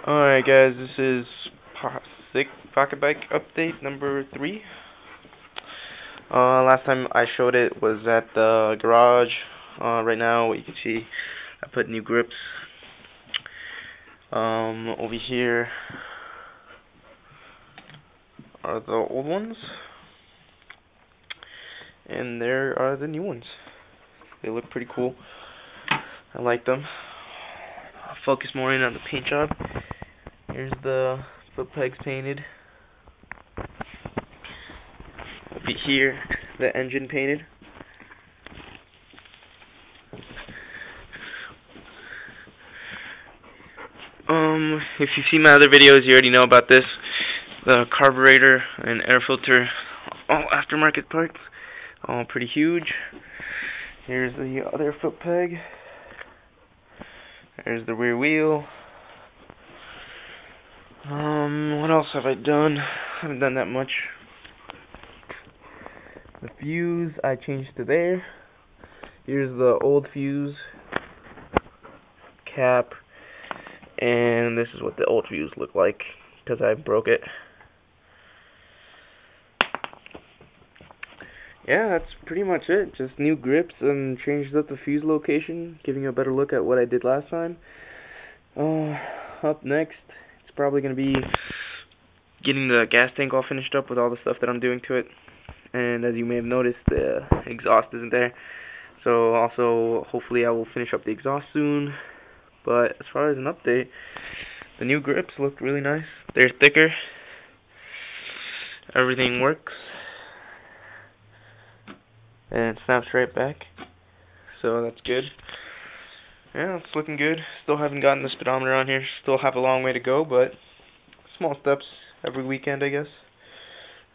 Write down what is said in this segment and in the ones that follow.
Alright guys, this is Sick Pocket Bike update number 3. Last time I showed it was at the garage. Right now you can see I put new grips. Over here are the old ones, and there are the new ones. They look pretty cool. I like them. I'll focus more in on the paint job. Here's the foot pegs painted. Over here, the engine painted. If you've seen my other videos, you already know about this. The carburetor and air filter, all aftermarket parts, all pretty huge. Here's the other foot peg. There's the rear wheel. What else have I done? I haven't done that much. The fuse I changed to there. Here's the old fuse cap, and this is what the old fuse looked like because I broke it. Yeah, that's pretty much it. Just new grips and changed up the fuse location, giving you a better look at what I did last time. Up next, it's probably going to be getting the gas tank all finished up with all the stuff that I'm doing to it. And as you may have noticed, the exhaust isn't there. So also, hopefully I will finish up the exhaust soon. But as far as an update, the new grips look really nice. They're thicker. Everything works. And it snaps right back. So that's good. Yeah, it's looking good. Still haven't gotten the speedometer on here. Still have a long way to go, but small steps every weekend, I guess.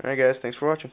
Alright guys, thanks for watching.